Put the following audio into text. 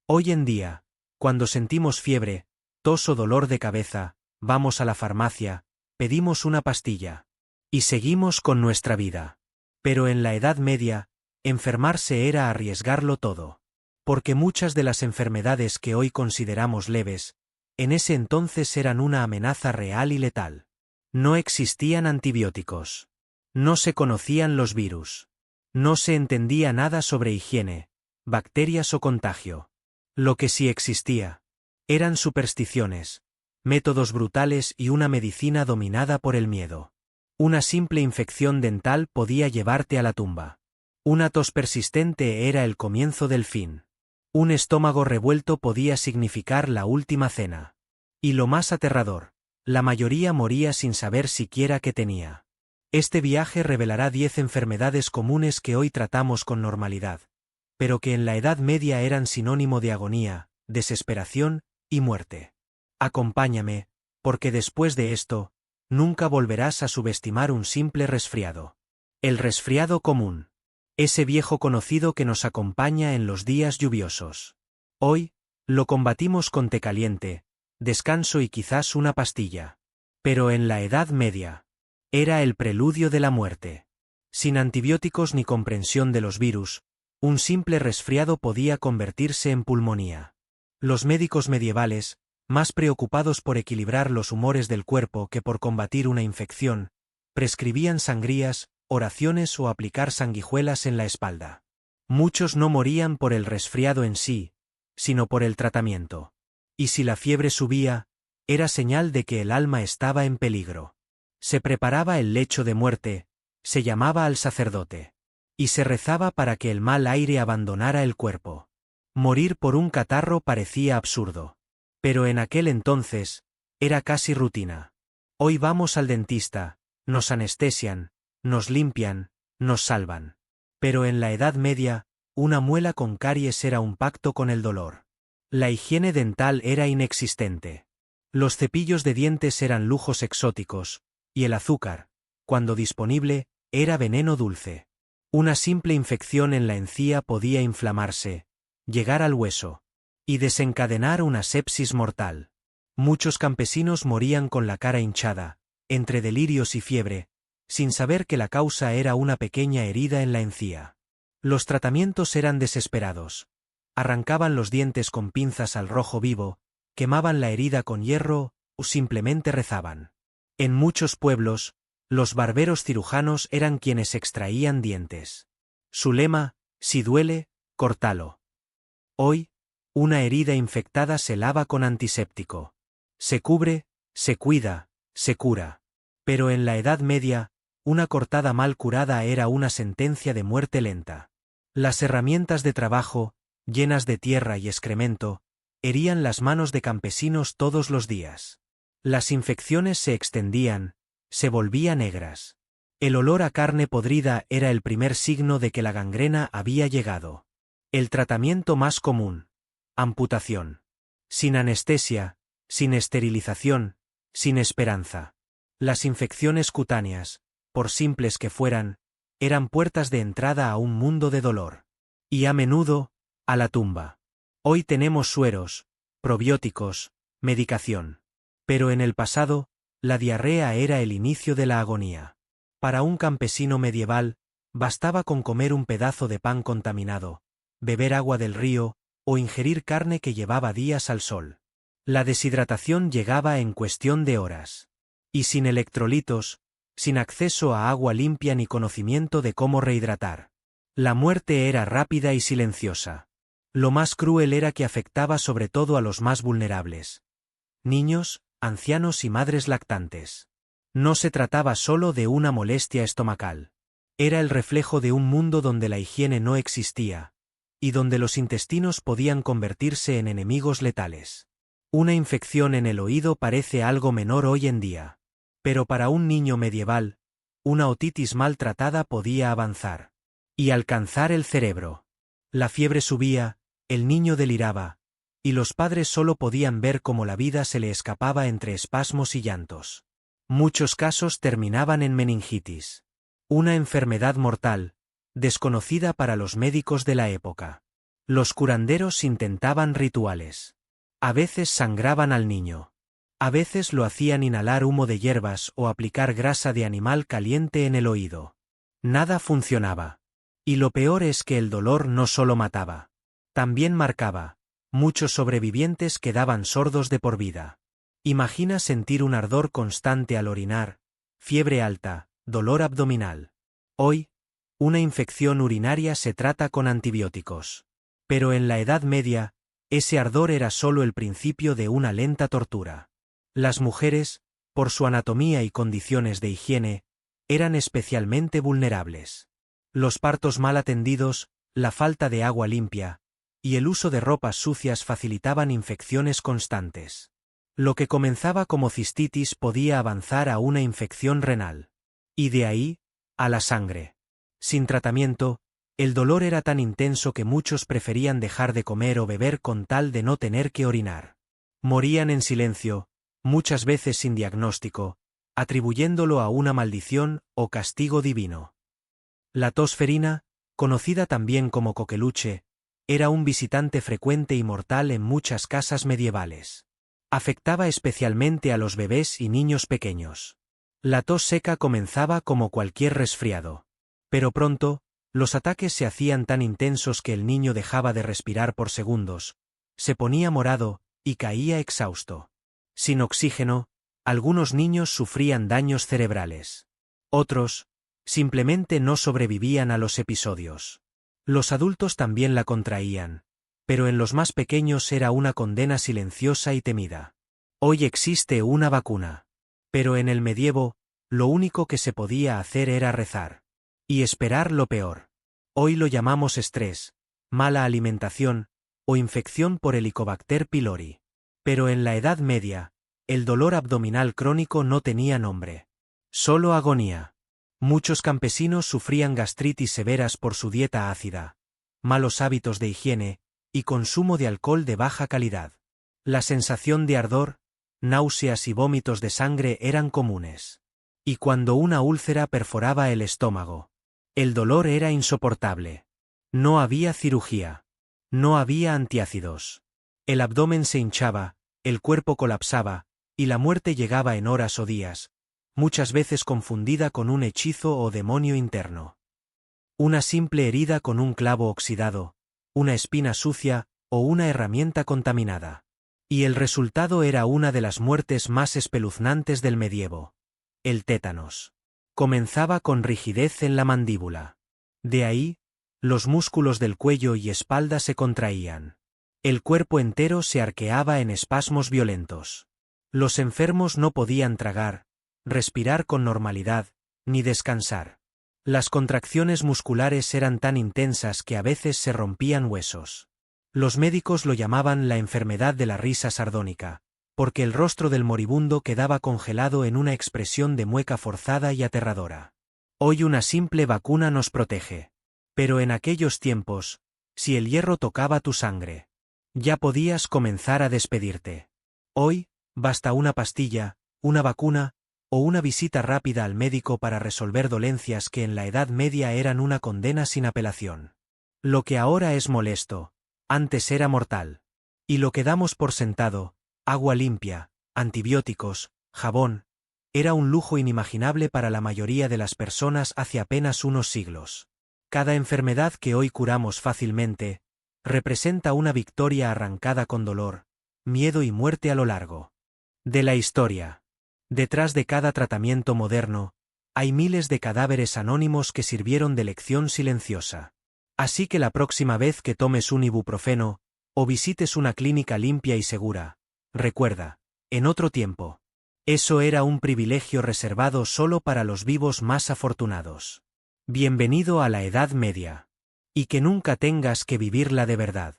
Hoy en día, cuando sentimos fiebre, tos o dolor de cabeza, vamos a la farmacia, pedimos una pastilla. Y seguimos con nuestra vida. Pero en la Edad Media, enfermarse era arriesgarlo todo. Porque muchas de las enfermedades que hoy consideramos leves, en ese entonces eran una amenaza real y letal. No existían antibióticos. No se conocían los virus. No se entendía nada sobre higiene, bacterias o contagio. Lo que sí existía eran supersticiones, métodos brutales y una medicina dominada por el miedo. Una simple infección dental podía llevarte a la tumba. Una tos persistente era el comienzo del fin. Un estómago revuelto podía significar la última cena. Y lo más aterrador, la mayoría moría sin saber siquiera qué tenía. Este viaje revelará 10 enfermedades comunes que hoy tratamos con normalidad, pero que en la Edad Media eran sinónimo de agonía, desesperación y muerte. Acompáñame, porque después de esto, nunca volverás a subestimar un simple resfriado. El resfriado común. Ese viejo conocido que nos acompaña en los días lluviosos. Hoy, lo combatimos con té caliente, descanso y quizás una pastilla. Pero en la Edad Media, era el preludio de la muerte. Sin antibióticos ni comprensión de los virus, un simple resfriado podía convertirse en pulmonía. Los médicos medievales, más preocupados por equilibrar los humores del cuerpo que por combatir una infección, prescribían sangrías, oraciones o aplicar sanguijuelas en la espalda. Muchos no morían por el resfriado en sí, sino por el tratamiento. Y si la fiebre subía, era señal de que el alma estaba en peligro. Se preparaba el lecho de muerte, se llamaba al sacerdote. Y se rezaba para que el mal aire abandonara el cuerpo. Morir por un catarro parecía absurdo. Pero en aquel entonces, era casi rutina. Hoy vamos al dentista, nos anestesian, nos limpian, nos salvan. Pero en la Edad Media, una muela con caries era un pacto con el dolor. La higiene dental era inexistente. Los cepillos de dientes eran lujos exóticos, y el azúcar, cuando disponible, era veneno dulce. Una simple infección en la encía podía inflamarse, llegar al hueso, y desencadenar una sepsis mortal. Muchos campesinos morían con la cara hinchada, entre delirios y fiebre, sin saber que la causa era una pequeña herida en la encía. Los tratamientos eran desesperados. Arrancaban los dientes con pinzas al rojo vivo, quemaban la herida con hierro, o simplemente rezaban. En muchos pueblos, los barberos cirujanos eran quienes extraían dientes. Su lema, si duele, córtalo. Hoy, una herida infectada se lava con antiséptico. Se cubre, se cuida, se cura. Pero en la Edad Media, una cortada mal curada era una sentencia de muerte lenta. Las herramientas de trabajo, llenas de tierra y excremento, herían las manos de campesinos todos los días. Las infecciones se extendían, se volvían negras. El olor a carne podrida era el primer signo de que la gangrena había llegado. El tratamiento más común: amputación. Sin anestesia, sin esterilización, sin esperanza. Las infecciones cutáneas, por simples que fueran, eran puertas de entrada a un mundo de dolor. Y a menudo, a la tumba. Hoy tenemos sueros, probióticos, medicación. Pero en el pasado, la diarrea era el inicio de la agonía. Para un campesino medieval, bastaba con comer un pedazo de pan contaminado, beber agua del río, o ingerir carne que llevaba días al sol. La deshidratación llegaba en cuestión de horas. Y sin electrolitos, sin acceso a agua limpia ni conocimiento de cómo rehidratar. La muerte era rápida y silenciosa. Lo más cruel era que afectaba sobre todo a los más vulnerables. Niños, ancianos y madres lactantes. No se trataba solo de una molestia estomacal. Era el reflejo de un mundo donde la higiene no existía, y donde los intestinos podían convertirse en enemigos letales. Una infección en el oído parece algo menor hoy en día. Pero para un niño medieval, una otitis mal tratada podía avanzar y alcanzar el cerebro. La fiebre subía, el niño deliraba, y los padres solo podían ver cómo la vida se le escapaba entre espasmos y llantos. Muchos casos terminaban en meningitis. Una enfermedad mortal, desconocida para los médicos de la época. Los curanderos intentaban rituales. A veces sangraban al niño. A veces lo hacían inhalar humo de hierbas o aplicar grasa de animal caliente en el oído. Nada funcionaba. Y lo peor es que el dolor no solo mataba. También marcaba. Muchos sobrevivientes quedaban sordos de por vida. Imagina sentir un ardor constante al orinar, fiebre alta, dolor abdominal. Hoy, una infección urinaria se trata con antibióticos. Pero en la Edad Media, ese ardor era solo el principio de una lenta tortura. Las mujeres, por su anatomía y condiciones de higiene, eran especialmente vulnerables. Los partos mal atendidos, la falta de agua limpia, y el uso de ropas sucias facilitaban infecciones constantes. Lo que comenzaba como cistitis podía avanzar a una infección renal. Y de ahí, a la sangre. Sin tratamiento, el dolor era tan intenso que muchos preferían dejar de comer o beber con tal de no tener que orinar. Morían en silencio, muchas veces sin diagnóstico, atribuyéndolo a una maldición o castigo divino. La tos ferina, conocida también como coqueluche, era un visitante frecuente y mortal en muchas casas medievales. Afectaba especialmente a los bebés y niños pequeños. La tos seca comenzaba como cualquier resfriado. Pero pronto, los ataques se hacían tan intensos que el niño dejaba de respirar por segundos, se ponía morado, y caía exhausto. Sin oxígeno, algunos niños sufrían daños cerebrales. Otros, simplemente no sobrevivían a los episodios. Los adultos también la contraían, pero en los más pequeños era una condena silenciosa y temida. Hoy existe una vacuna. Pero en el medievo, lo único que se podía hacer era rezar. Y esperar lo peor. Hoy lo llamamos estrés, mala alimentación, o infección por Helicobacter pylori. Pero en la Edad Media, el dolor abdominal crónico no tenía nombre. Solo agonía. Muchos campesinos sufrían gastritis severas por su dieta ácida, malos hábitos de higiene, y consumo de alcohol de baja calidad. La sensación de ardor, náuseas y vómitos de sangre eran comunes. Y cuando una úlcera perforaba el estómago, el dolor era insoportable. No había cirugía. No había antiácidos. El abdomen se hinchaba, el cuerpo colapsaba, y la muerte llegaba en horas o días, muchas veces confundida con un hechizo o demonio interno. Una simple herida con un clavo oxidado, una espina sucia, o una herramienta contaminada. Y el resultado era una de las muertes más espeluznantes del medievo. El tétanos. Comenzaba con rigidez en la mandíbula. De ahí, los músculos del cuello y espalda se contraían. El cuerpo entero se arqueaba en espasmos violentos. Los enfermos no podían tragar, respirar con normalidad, ni descansar. Las contracciones musculares eran tan intensas que a veces se rompían huesos. Los médicos lo llamaban la enfermedad de la risa sardónica, porque el rostro del moribundo quedaba congelado en una expresión de mueca forzada y aterradora. Hoy una simple vacuna nos protege. Pero en aquellos tiempos, si el hierro tocaba tu sangre, ya podías comenzar a despedirte. Hoy, basta una pastilla, una vacuna, o una visita rápida al médico para resolver dolencias que en la Edad Media eran una condena sin apelación. Lo que ahora es molesto, antes era mortal. Y lo que damos por sentado, agua limpia, antibióticos, jabón, era un lujo inimaginable para la mayoría de las personas hace apenas unos siglos. Cada enfermedad que hoy curamos fácilmente, representa una victoria arrancada con dolor, miedo y muerte a lo largo de la historia. Detrás de cada tratamiento moderno, hay miles de cadáveres anónimos que sirvieron de lección silenciosa. Así que la próxima vez que tomes un ibuprofeno, o visites una clínica limpia y segura, recuerda, en otro tiempo, eso era un privilegio reservado solo para los vivos más afortunados. Bienvenido a la Edad Media. Y que nunca tengas que vivirla de verdad.